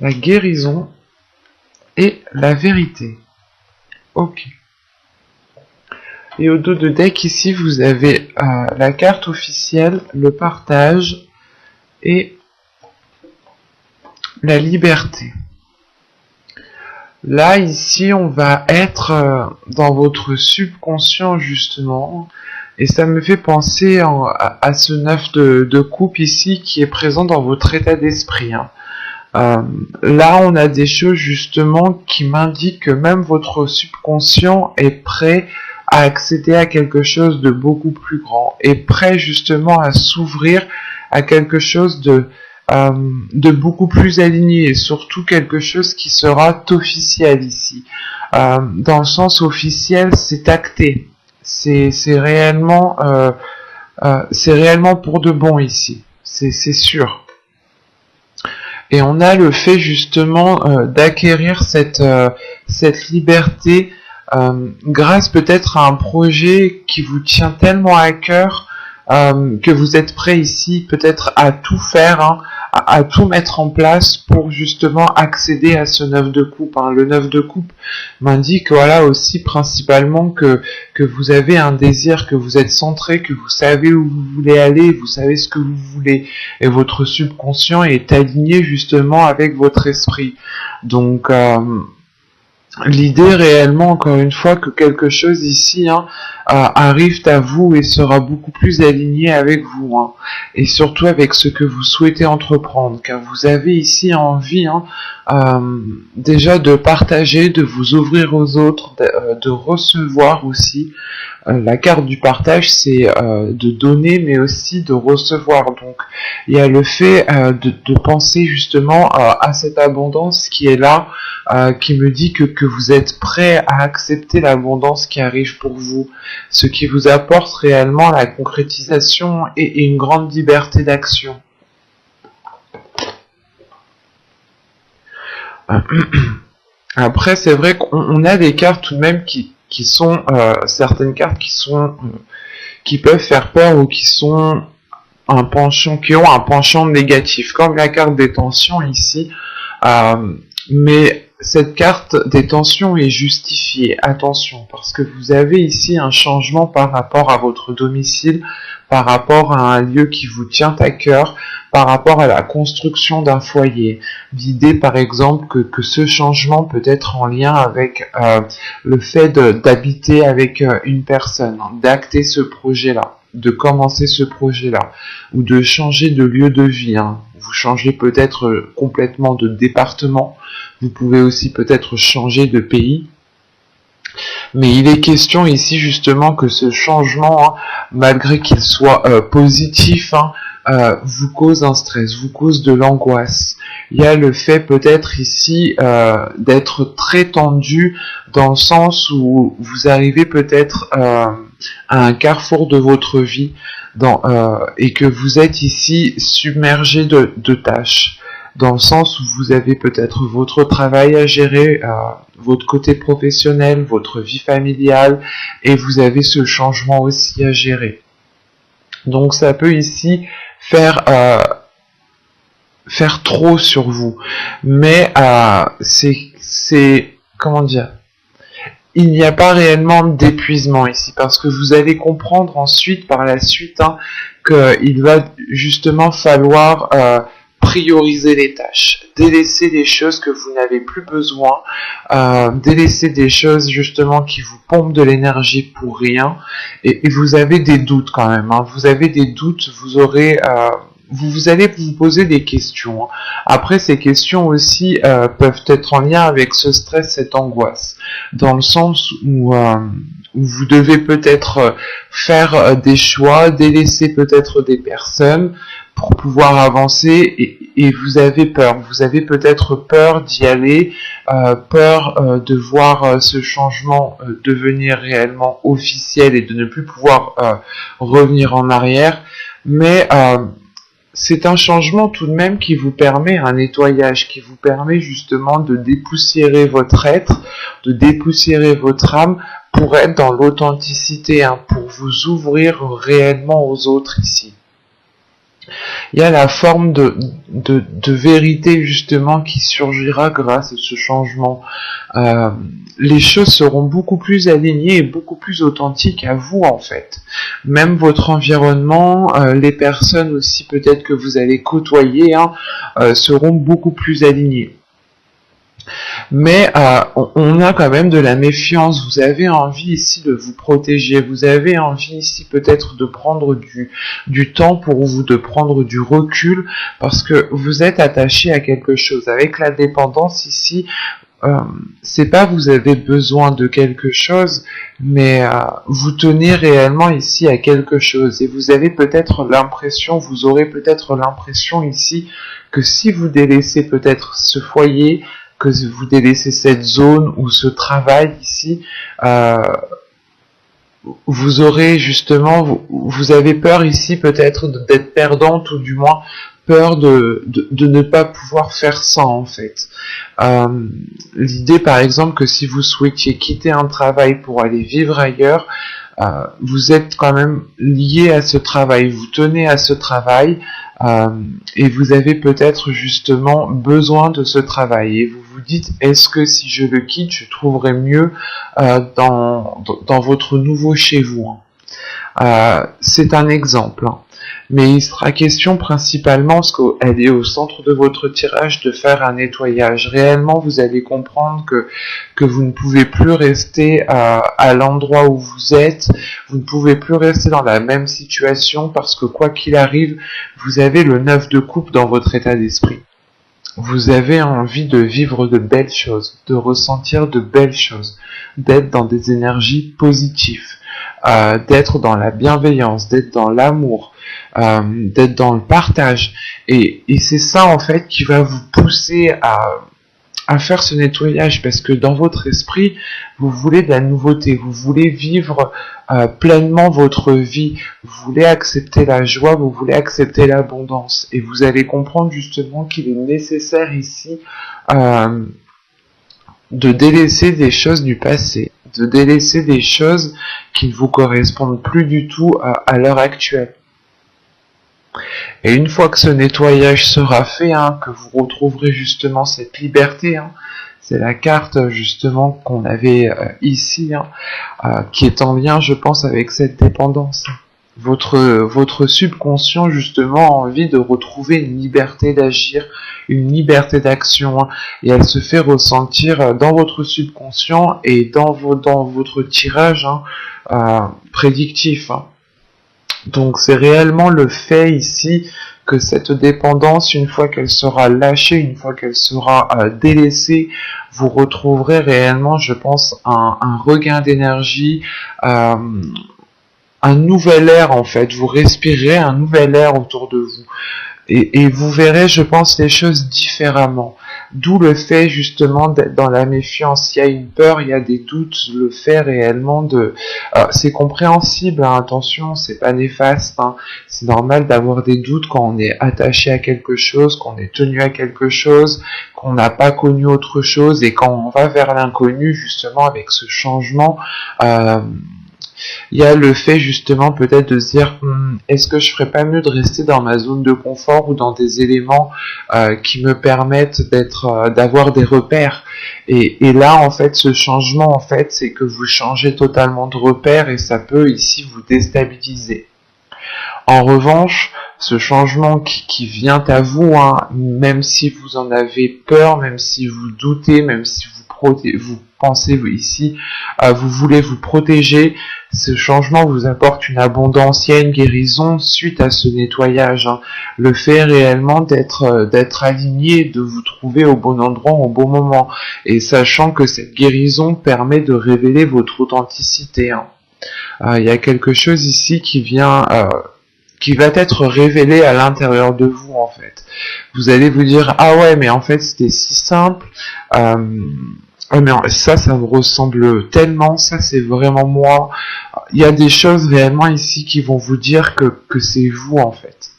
la guérison et la vérité. Ok. Et au dos de deck ici, vous avez la carte officielle, le partage et la liberté. Là, ici, on va être dans votre subconscient, justement. Et ça me fait penser à ce 9 de coupe ici qui est présent dans votre état d'esprit. Là, on a des choses, justement, qui m'indiquent que même votre subconscient est prêt à accéder à quelque chose de beaucoup plus grand. Est prêt, justement, à s'ouvrir à quelque chose de beaucoup plus aligné et surtout quelque chose qui sera officiel ici. Dans le sens officiel, c'est acté. C'est réellement pour de bon ici. C'est sûr. Et on a le fait justement d'acquérir cette liberté grâce peut-être à un projet qui vous tient tellement à cœur que vous êtes prêt ici peut-être à tout faire, à tout mettre en place pour justement accéder à ce 9 de coupe. Le 9 de coupe m'indique voilà aussi principalement que vous avez un désir, que vous êtes centré, que vous savez où vous voulez aller, vous savez ce que vous voulez et votre subconscient est aligné justement avec votre esprit. Donc l'idée réellement, encore une fois, que quelque chose ici arrive à vous et sera beaucoup plus aligné avec vous, et surtout avec ce que vous souhaitez entreprendre, car vous avez ici envie déjà de partager, de vous ouvrir aux autres, de recevoir aussi. La carte du partage, c'est de donner, mais aussi de recevoir. Donc, il y a le fait de penser justement à cette abondance qui est là, qui me dit que vous êtes prêt à accepter l'abondance qui arrive pour vous, ce qui vous apporte réellement la concrétisation et une grande liberté d'action. Après, c'est vrai qu'on a des cartes tout de même qui sont certaines cartes qui peuvent faire peur ou qui ont un penchant négatif, comme la carte des tensions ici. Mais cette carte des tensions est justifiée, attention, parce que vous avez ici un changement par rapport à votre domicile, par rapport à un lieu qui vous tient à cœur, par rapport à la construction d'un foyer. L'idée, par exemple, que ce changement peut être en lien avec le fait d'habiter avec une personne, d'acter ce projet-là, de commencer ce projet-là, ou de changer de lieu de vie. Vous changez peut-être complètement de département, vous pouvez aussi peut-être changer de pays. Mais il est question ici justement que ce changement, malgré qu'il soit positif, vous cause un stress, vous cause de l'angoisse. Il y a le fait peut-être ici d'être très tendu dans le sens où vous arrivez peut-être à un carrefour de votre vie et que vous êtes ici submergé de tâches. Dans le sens où vous avez peut-être votre travail à gérer, votre côté professionnel, votre vie familiale, et vous avez ce changement aussi à gérer. Donc ça peut ici faire trop sur vous, mais c'est comment dire, il n'y a pas réellement d'épuisement ici, parce que vous allez comprendre ensuite, par la suite, qu'il va justement falloir prioriser les tâches, délaisser les choses que vous n'avez plus besoin, délaisser des choses justement qui vous pompent de l'énergie pour rien, et vous avez des doutes quand même, vous avez des doutes, vous aurez vous allez vous poser des questions. Après, ces questions aussi peuvent être en lien avec ce stress, cette angoisse, dans le sens où vous devez peut-être faire des choix, délaisser peut-être des personnes pour pouvoir avancer, et vous avez peur. Vous avez peut-être peur d'y aller, peur de voir ce changement devenir réellement officiel et de ne plus pouvoir revenir en arrière. Mais c'est un changement tout de même qui vous permet un nettoyage, qui vous permet justement de dépoussiérer votre être, de dépoussiérer votre âme pour être dans l'authenticité, pour vous ouvrir réellement aux autres ici. il y a la forme de vérité justement qui surgira grâce à ce changement. Euh, les choses seront beaucoup plus alignées et beaucoup plus authentiques à vous en fait. Même votre environnement, les personnes aussi peut-être que vous allez côtoyer seront beaucoup plus alignées. Mais on a quand même de la méfiance. Vous avez envie ici de vous protéger. Vous avez envie ici peut-être de prendre du temps pour vous, de prendre du recul, parce que vous êtes attaché à quelque chose. Avec la dépendance ici, c'est pas vous avez besoin de quelque chose, mais vous tenez réellement ici à quelque chose. Et vous avez peut-être l'impression, vous aurez peut-être l'impression ici que si vous délaissez peut-être ce foyer, que vous délaissez cette zone ou ce travail ici, vous aurez justement, vous avez peur ici peut-être d'être perdante ou du moins peur de ne pas pouvoir faire ça en fait. L'idée par exemple que si vous souhaitiez quitter un travail pour aller vivre ailleurs, vous êtes quand même lié à ce travail, vous tenez à ce travail et vous avez peut-être justement besoin de ce travail et vous vous dites est-ce que si je le quitte je trouverai mieux dans votre nouveau chez vous. C'est un exemple, mais il sera question principalement, parce qu'elle est au centre de votre tirage, de faire un nettoyage. Réellement, vous allez comprendre que vous ne pouvez plus rester à l'endroit où vous êtes, vous ne pouvez plus rester dans la même situation, parce que quoi qu'il arrive, vous avez le 9 de coupe dans votre état d'esprit. Vous avez envie de vivre de belles choses, de ressentir de belles choses, d'être dans des énergies positives, d'être dans la bienveillance, d'être dans l'amour, d'être dans le partage. Et c'est ça en fait qui va vous pousser à faire ce nettoyage, parce que dans votre esprit, vous voulez de la nouveauté, vous voulez vivre pleinement votre vie, vous voulez accepter la joie, vous voulez accepter l'abondance, et vous allez comprendre justement qu'il est nécessaire ici de délaisser des choses du passé, de délaisser des choses qui ne vous correspondent plus du tout à l'heure actuelle. Et une fois que ce nettoyage sera fait, que vous retrouverez justement cette liberté, c'est la carte justement qu'on avait ici, qui est en lien, je pense, avec cette dépendance. Votre subconscient justement a envie de retrouver une liberté d'agir, une liberté d'action, et elle se fait ressentir dans votre subconscient et dans votre tirage prédictif. Donc c'est réellement le fait ici que cette dépendance, une fois qu'elle sera lâchée, une fois qu'elle sera délaissée, vous retrouverez réellement, je pense, un regain d'énergie, un nouvel air en fait. Vous respirez un nouvel air autour de vous. Et vous verrez, je pense, les choses différemment. D'où le fait justement d'être dans la méfiance. Il y a une peur, il y a des doutes, le fait réellement c'est compréhensible, attention, c'est pas néfaste. C'est normal d'avoir des doutes quand on est attaché à quelque chose, qu'on est tenu à quelque chose, qu'on n'a pas connu autre chose, et quand on va vers l'inconnu, justement, avec ce changement, il y a le fait justement peut-être de se dire est-ce que je ferais pas mieux de rester dans ma zone de confort ou dans des éléments qui me permettent d'avoir des repères, et là en fait ce changement en fait c'est que vous changez totalement de repères et ça peut ici vous déstabiliser. En revanche, ce changement qui vient à vous, même si vous en avez peur, même si vous doutez, même si vous pensez ici, vous voulez vous protéger, ce changement vous apporte une abondance, il y a une guérison suite à ce nettoyage. Le fait réellement d'être aligné, de vous trouver au bon endroit au bon moment, et sachant que cette guérison permet de révéler votre authenticité. Il y a quelque chose ici qui va être révélé à l'intérieur de vous en fait. Vous allez vous dire ah ouais mais en fait c'était si simple, mais ça me ressemble tellement, ça c'est vraiment moi. Il y a des choses réellement ici qui vont vous dire que c'est vous en fait,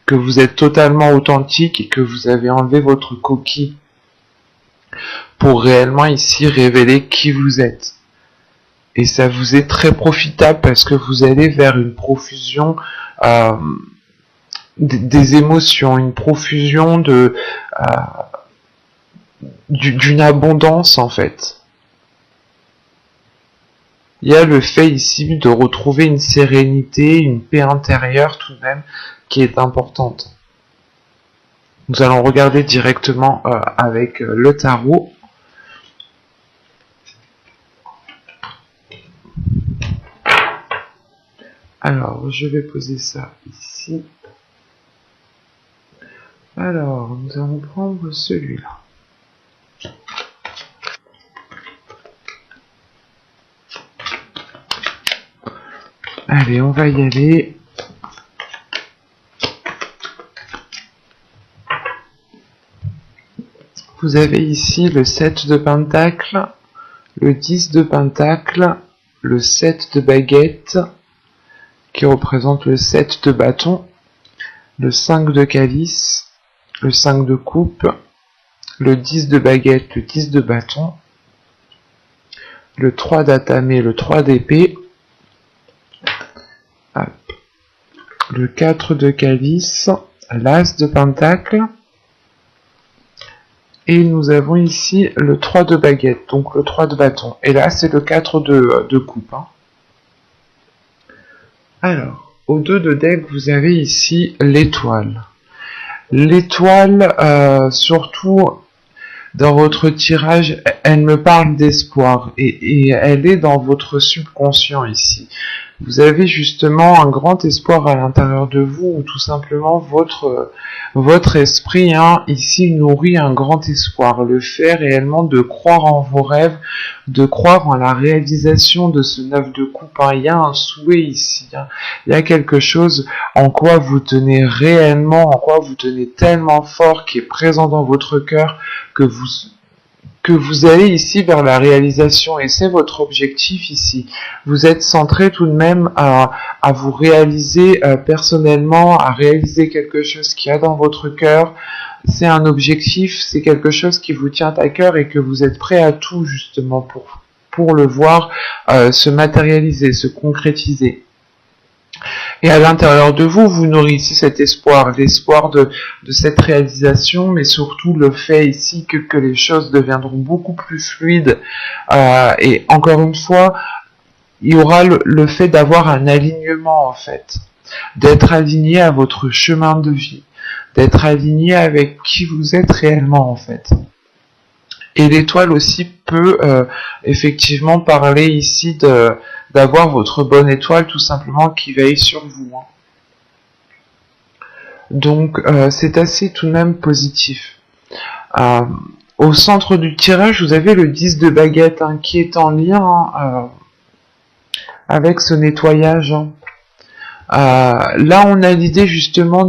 que vous êtes totalement authentique et que vous avez enlevé votre coquille pour réellement ici révéler qui vous êtes. Et ça vous est très profitable parce que vous allez vers une profusion des émotions, une profusion d'une abondance en fait. Il y a le fait ici de retrouver une sérénité, une paix intérieure tout de même qui est importante. Nous allons regarder directement avec le tarot. Alors, je vais poser ça ici. Alors, nous allons prendre celui-là. Allez, on va y aller. Vous avez ici le 7 de Pentacle, le 10 de Pentacle, le 7 de Baguette, qui représente le 7 de Bâton, le 5 de Calice, le 5 de Coupe, le 10 de Baguette, le 10 de Bâton, le 3 d'Atamé, le 3 d'Épée, le 4 de Calice, l'As de Pentacle, et nous avons ici le 3 de Baguette, donc le 3 de Bâton. Et là, c'est le 4 de Coupe. Hein. Alors, au 2 de deck, vous avez ici l'étoile. L'étoile, surtout dans votre tirage, elle me parle d'espoir. Et elle est dans votre subconscient ici. Vous avez justement un grand espoir à l'intérieur de vous, ou tout simplement votre esprit ici nourrit un grand espoir. Le fait réellement de croire en vos rêves, de croire en la réalisation de ce 9 de coupe. Il y a un souhait ici, il y a quelque chose en quoi vous tenez réellement, en quoi vous tenez tellement fort, qui est présent dans votre cœur, que vous allez ici vers la réalisation, et c'est votre objectif ici. Vous êtes centré tout de même à vous réaliser personnellement, à réaliser quelque chose qui a dans votre cœur. C'est un objectif, c'est quelque chose qui vous tient à cœur et que vous êtes prêt à tout justement pour le voir se matérialiser, se concrétiser. Et à l'intérieur de vous, vous nourrissez cet espoir, l'espoir de cette réalisation, mais surtout le fait ici que les choses deviendront beaucoup plus fluides. Et encore une fois, il y aura le fait d'avoir un alignement en fait, d'être aligné à votre chemin de vie, d'être aligné avec qui vous êtes réellement en fait. Et l'étoile aussi peut effectivement parler ici d'avoir votre bonne étoile tout simplement qui veille sur vous. Donc c'est assez tout de même positif. Au centre du tirage, vous avez le 10 de Baguette qui est en lien avec ce nettoyage. Là, on a l'idée justement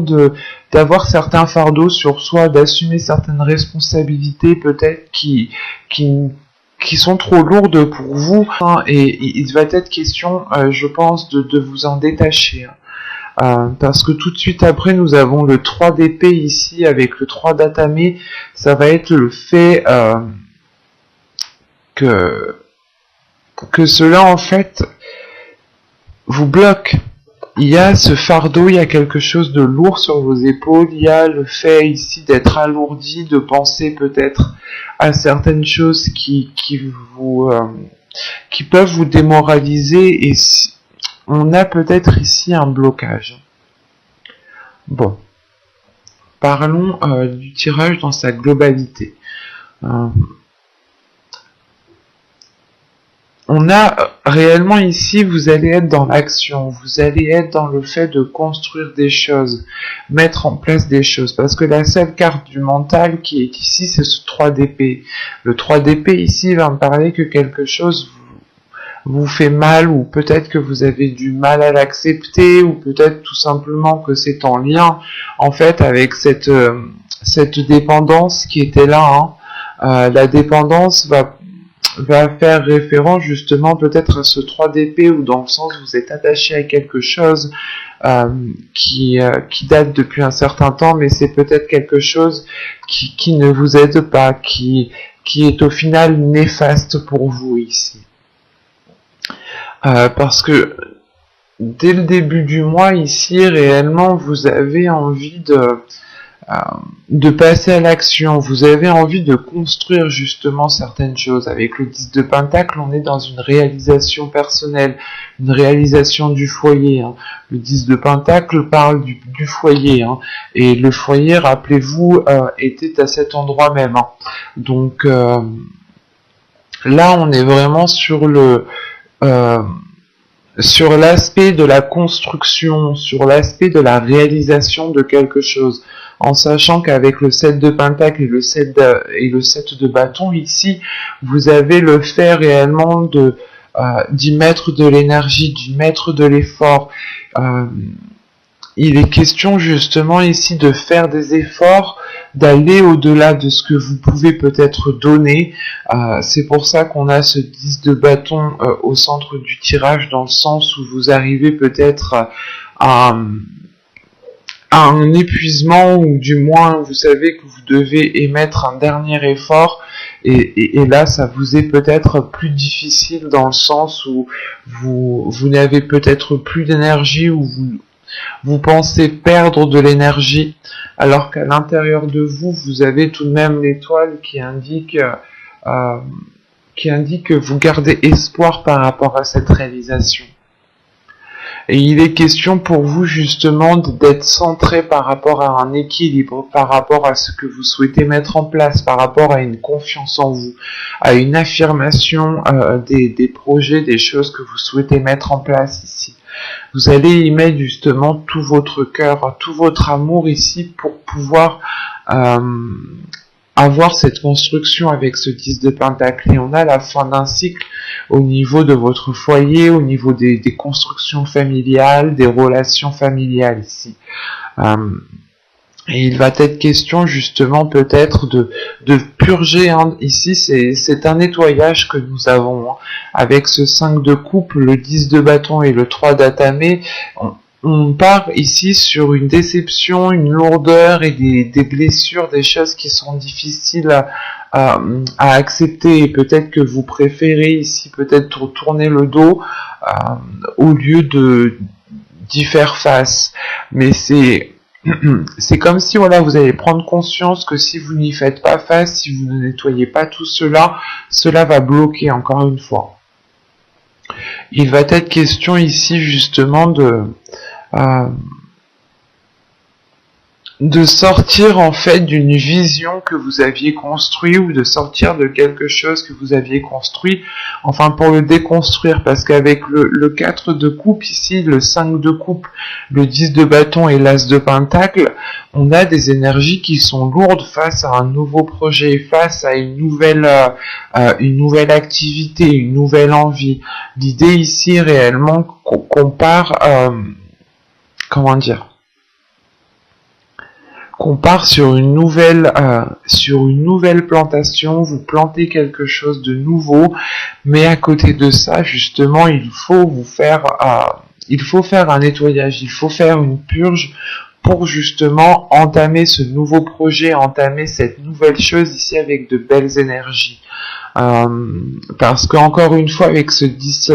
d'avoir certains fardeaux sur soi, d'assumer certaines responsabilités peut-être qui sont trop lourdes pour vous, et il va être question, je pense, de vous en détacher. Parce que tout de suite après, nous avons le 3 d'épée ici avec le 3 d'atamé. Ça va être le fait que cela en fait vous bloque. Il y a ce fardeau, il y a quelque chose de lourd sur vos épaules, il y a le fait ici d'être alourdi, de penser peut-être à certaines choses qui peuvent vous démoraliser, et on a peut-être ici un blocage. Bon, parlons du tirage dans sa globalité. On a réellement ici, vous allez être dans l'action, vous allez être dans le fait de construire des choses, mettre en place des choses, parce que la seule carte du mental qui est ici, c'est ce 3 d'épée. Le 3 d'épée ici va me parler que quelque chose vous fait mal, ou peut-être que vous avez du mal à l'accepter, ou peut-être tout simplement que c'est en lien en fait avec cette dépendance qui était là. La dépendance va faire référence justement peut-être à ce 3 d'épée, ou dans le sens où vous êtes attaché à quelque chose qui date depuis un certain temps, mais c'est peut-être quelque chose qui ne vous aide pas, qui est au final néfaste pour vous ici. Parce que dès le début du mois, ici, réellement, vous avez envie de passer à l'action, vous avez envie de construire justement certaines choses. Avec le 10 de Pentacle, on est dans une réalisation personnelle, une réalisation du foyer. Hein. Le 10 de Pentacle parle du foyer, hein. Et le foyer, rappelez-vous, était à cet endroit même. Hein. Donc là, on est vraiment sur sur l'aspect de la construction, sur l'aspect de la réalisation de quelque chose, en sachant qu'avec le 7 de Pentacle et le 7 de bâton, ici, vous avez le fait réellement d'y mettre de l'énergie, d'y mettre de l'effort. Il est question justement ici de faire des efforts, d'aller au-delà de ce que vous pouvez peut-être donner. C'est pour ça qu'on a ce 10 de bâton au centre du tirage, dans le sens où vous arrivez peut-être à un épuisement, ou du moins vous savez que vous devez émettre un dernier effort, et là ça vous est peut-être plus difficile, dans le sens où vous n'avez peut-être plus d'énergie, ou vous pensez perdre de l'énergie, alors qu'à l'intérieur de vous, vous avez tout de même l'étoile qui indique que vous gardez espoir par rapport à cette réalisation. Et il est question pour vous justement d'être centré par rapport à un équilibre, par rapport à ce que vous souhaitez mettre en place, par rapport à une confiance en vous, à une affirmation des projets, des choses que vous souhaitez mettre en place ici. Vous allez y mettre justement tout votre cœur, tout votre amour ici, pour pouvoir avoir cette construction avec ce 10 de Pentacle. Et on a la fin d'un cycle au niveau de votre foyer, au niveau des constructions familiales, des relations familiales ici. Et il va être question justement peut-être de purger, hein. Ici c'est un nettoyage que nous avons, hein. Avec ce 5 de coupe, le 10 de bâton et le 3 d'atamé, on part ici sur une déception, une lourdeur et des blessures, des choses qui sont difficiles à accepter, et peut-être que vous préférez ici peut-être tourner le dos au lieu d'y faire face. Mais c'est comme si voilà, vous allez prendre conscience que si vous n'y faites pas face, si vous ne nettoyez pas tout cela, cela va bloquer encore une fois. Il va être question ici justement de sortir en fait d'une vision que vous aviez construite, ou de sortir de quelque chose que vous aviez construit, enfin pour le déconstruire, parce qu'avec le 4 de coupe ici, le 5 de coupe, le 10 de bâton et l'as de pentacle, on a des énergies qui sont lourdes face à un nouveau projet, face à une nouvelle activité, une nouvelle envie. L'idée ici réellement qu'on part, qu'on part sur une nouvelle plantation, vous plantez quelque chose de nouveau, mais à côté de ça, justement, il faut faire un nettoyage, il faut faire une purge pour justement entamer ce nouveau projet, entamer cette nouvelle chose ici avec de belles énergies. Parce que encore une fois, avec ce 10,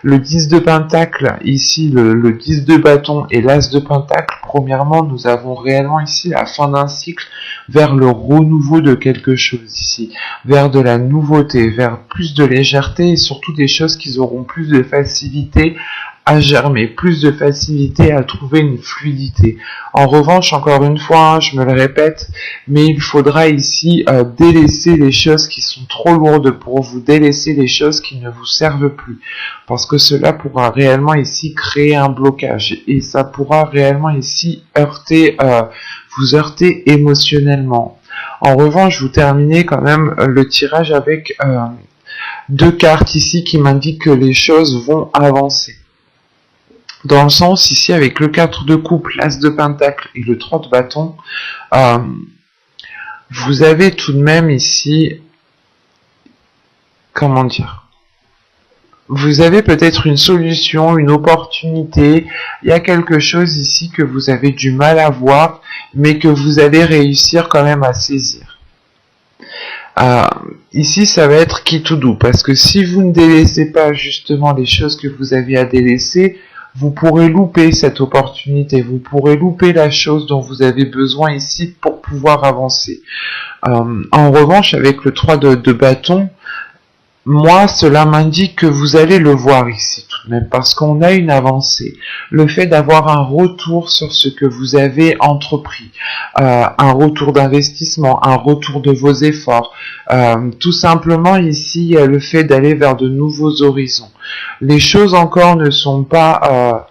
le 10 de pentacle, ici le 10 de bâton et l'as de pentacle, premièrement nous avons réellement ici la fin d'un cycle vers le renouveau de quelque chose ici, vers de la nouveauté, vers plus de légèreté, et surtout des choses qui auront plus de facilité à germer, plus de facilité à trouver une fluidité. En revanche, encore une fois, je me le répète, mais il faudra ici délaisser les choses qui sont trop lourdes pour vous, délaisser les choses qui ne vous servent plus, parce que cela pourra réellement ici créer un blocage, et ça pourra réellement ici vous heurter émotionnellement. En revanche, vous terminez quand même le tirage avec deux cartes ici qui m'indiquent que les choses vont avancer. Dans le sens, ici, avec le 4 de coupe, l'as de pentacle et le 3 de bâton, vous avez tout de même ici, vous avez peut-être une solution, une opportunité, il y a quelque chose ici que vous avez du mal à voir, mais que vous allez réussir quand même à saisir. Ici, ça va être qui tout doux, parce que si vous ne délaissez pas justement les choses que vous avez à délaisser, vous pourrez louper cette opportunité, vous pourrez louper la chose dont vous avez besoin ici pour pouvoir avancer. En revanche, avec le 3 de bâton, moi, cela m'indique que vous allez le voir ici tout de même, parce qu'on a une avancée. Le fait d'avoir un retour sur ce que vous avez entrepris, un retour d'investissement, un retour de vos efforts, tout simplement ici, le fait d'aller vers de nouveaux horizons. Les choses encore ne sont pas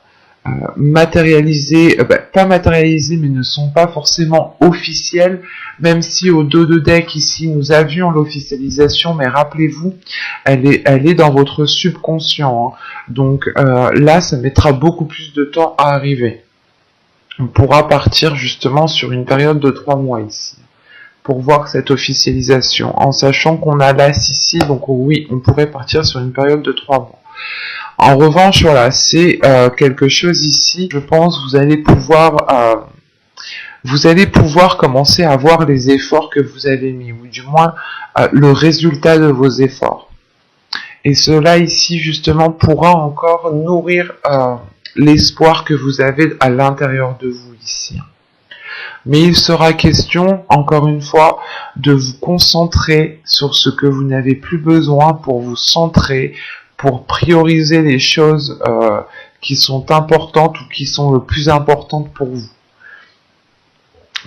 matérialisées, pas matérialisées, mais ne sont pas forcément officielles, même si au dos de deck ici nous avions l'officialisation, mais rappelez-vous, elle est dans votre subconscient, hein. Donc là ça mettra beaucoup plus de temps à arriver. On pourra partir justement sur une période de 3 mois ici, pour voir cette officialisation, en sachant qu'on a l'As ici, donc oui, on pourrait partir sur une période de 3 mois. En revanche, voilà, c'est quelque chose ici, je pense, vous allez pouvoir commencer à voir les efforts que vous avez mis, ou du moins le résultat de vos efforts. Et cela ici, justement, pourra encore nourrir l'espoir que vous avez à l'intérieur de vous ici. Mais il sera question, encore une fois, de vous concentrer sur ce que vous n'avez plus besoin pour vous centrer, pour prioriser les choses qui sont importantes ou qui sont le plus importantes pour vous.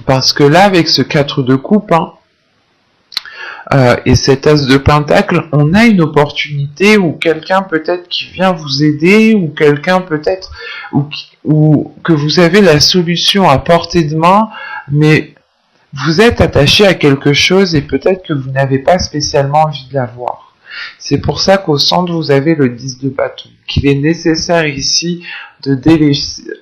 Parce que là, avec ce 4 de coupe et cet As de pentacle, on a une opportunité où quelqu'un peut-être qui vient vous aider, ou quelqu'un peut-être ou que vous avez la solution à portée de main, mais vous êtes attaché à quelque chose et peut-être que vous n'avez pas spécialement envie de l'avoir. C'est pour ça qu'au centre, vous avez le 10 de bâton, qu'il est nécessaire ici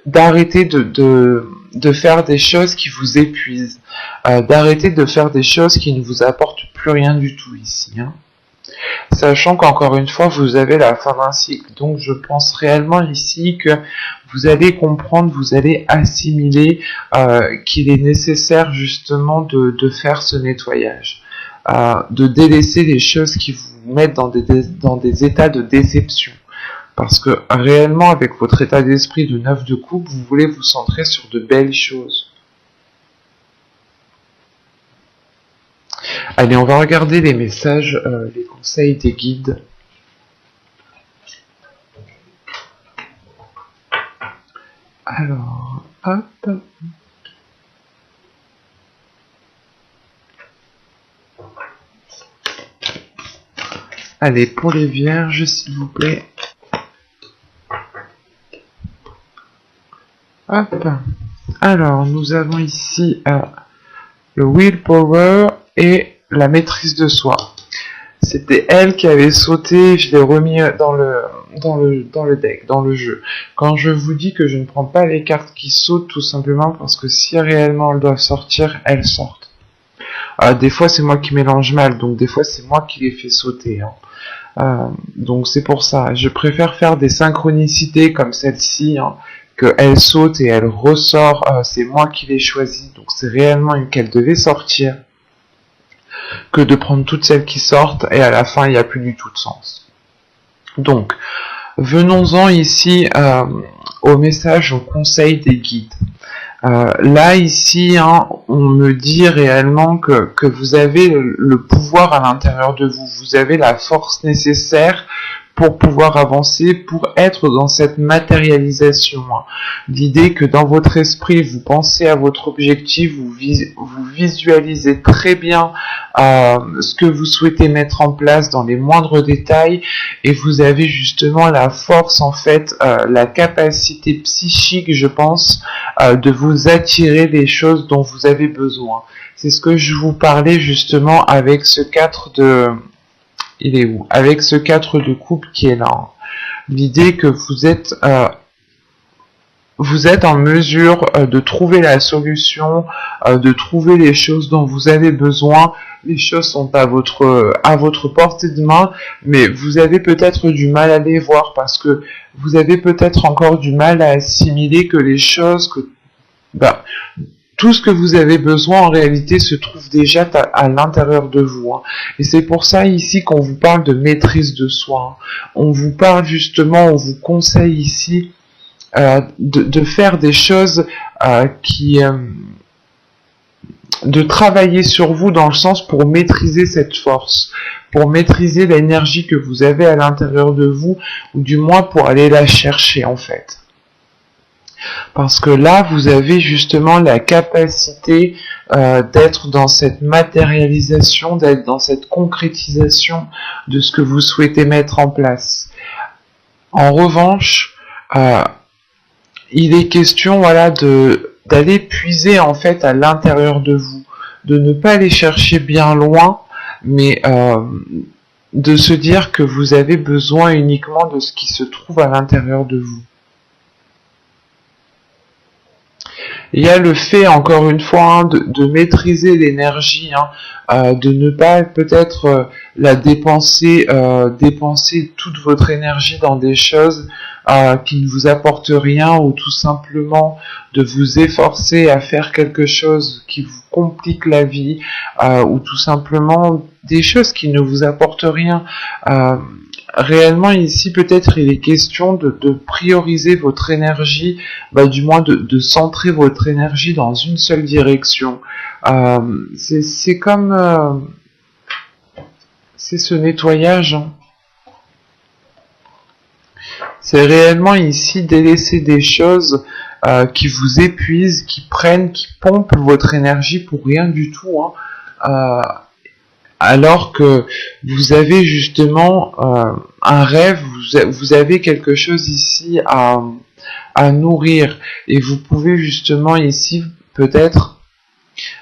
d'arrêter de faire des choses qui vous épuisent, d'arrêter de faire des choses qui ne vous apportent plus rien du tout ici. Hein. Sachant qu'encore une fois, vous avez la fin d'un cycle. Donc je pense réellement ici que vous allez comprendre, vous allez assimiler qu'il est nécessaire justement de faire ce nettoyage. De délaisser les choses qui vous mettent dans des états de déception. Parce que réellement, avec votre état d'esprit de 9 de coupe, vous voulez vous centrer sur de belles choses. Allez, on va regarder les messages, les conseils des guides. Alors, hop. Allez, pour les vierges, s'il vous plaît. Hop. Alors, nous avons ici le willpower et la maîtrise de soi. C'était elle qui avait sauté, je l'ai remis dans le deck, dans le jeu. Quand je vous dis que je ne prends pas les cartes qui sautent, tout simplement parce que si réellement elles doivent sortir, elles sortent. Des fois c'est moi qui mélange mal, donc des fois c'est moi qui les fais sauter. Hein. Donc c'est pour ça, je préfère faire des synchronicités comme celle-ci, hein, qu'elle saute et elle ressort, c'est moi qui l'ai choisi, donc c'est réellement une qu'elle devait sortir, que de prendre toutes celles qui sortent et à la fin il n'y a plus du tout de sens. Donc, venons-en ici au message, au conseil des guides. Là ici, hein, on me dit réellement que vous avez le pouvoir à l'intérieur de vous, vous avez la force nécessaire pour pouvoir avancer, pour être dans cette matérialisation. L'idée que dans votre esprit, vous pensez à votre objectif, vous visualisez très bien ce que vous souhaitez mettre en place dans les moindres détails, et vous avez justement la force, en fait, la capacité psychique, je pense, de vous attirer les choses dont vous avez besoin. C'est ce que je vous parlais justement avec ce 4 de... Il est où? Avec ce 4 de coupe qui est là. L'idée que vous êtes en mesure de trouver la solution, de trouver les choses dont vous avez besoin. Les choses sont à votre portée de main, mais vous avez peut-être du mal à les voir parce que vous avez peut-être encore du mal à assimiler que les choses tout ce que vous avez besoin en réalité se trouve déjà à l'intérieur de vous. Hein. Et c'est pour ça ici qu'on vous parle de maîtrise de soi. Hein. On vous parle justement, on vous conseille ici de faire des choses de travailler sur vous dans le sens pour maîtriser cette force, pour maîtriser l'énergie que vous avez à l'intérieur de vous, ou du moins pour aller la chercher en fait. Parce que là, vous avez justement la capacité d'être dans cette matérialisation, d'être dans cette concrétisation de ce que vous souhaitez mettre en place. En revanche, il est question, voilà, d'aller puiser en fait à l'intérieur de vous, de ne pas aller chercher bien loin, mais de se dire que vous avez besoin uniquement de ce qui se trouve à l'intérieur de vous. Il y a le fait, encore une fois, de maîtriser l'énergie, de ne pas peut-être la dépenser toute votre énergie dans des choses qui ne vous apportent rien, ou tout simplement de vous efforcer à faire quelque chose qui vous complique la vie, ou tout simplement des choses qui ne vous apportent rien. Réellement ici peut-être il est question de prioriser votre énergie, du moins de centrer votre énergie dans une seule direction. C'est comme c'est ce nettoyage. C'est réellement ici délaisser des choses qui vous épuisent, qui pompent votre énergie pour rien du tout. Alors que vous avez justement un rêve, vous avez quelque chose ici à nourrir, et vous pouvez justement ici peut-être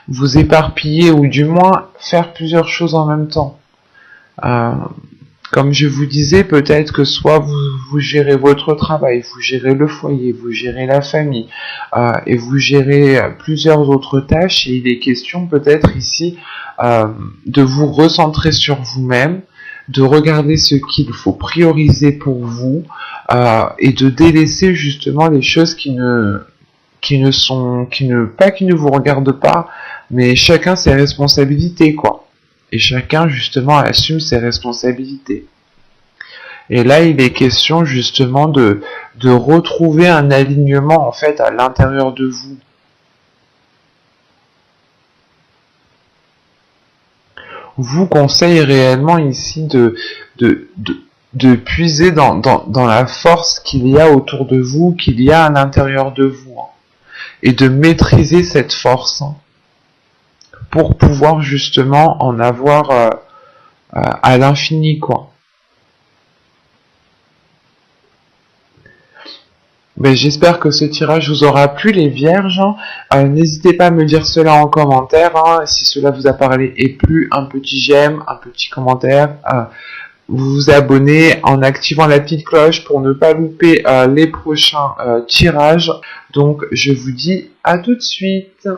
vous éparpiller, ou du moins faire plusieurs choses en même temps. Comme je vous disais, peut-être que soit vous gérez votre travail, vous gérez le foyer, vous gérez la famille, et vous gérez plusieurs autres tâches, et il est question peut-être ici de vous recentrer sur vous-même, de regarder ce qu'il faut prioriser pour vous, et de délaisser justement les choses qui ne vous regardent pas, mais chacun ses responsabilités, quoi. Et chacun justement assume ses responsabilités. Et là, il est question justement de retrouver un alignement en fait à l'intérieur de vous. Vous conseille réellement ici de puiser dans la force qu'il y a autour de vous, qu'il y a à l'intérieur de vous, et de maîtriser cette force, pour pouvoir justement en avoir à l'infini, quoi. J'espère que ce tirage vous aura plu, les vierges. N'hésitez pas à me dire cela en commentaire, si cela vous a parlé et plu, un petit j'aime, un petit commentaire, vous vous abonnez en activant la petite cloche pour ne pas louper les prochains tirages. Donc je vous dis à tout de suite.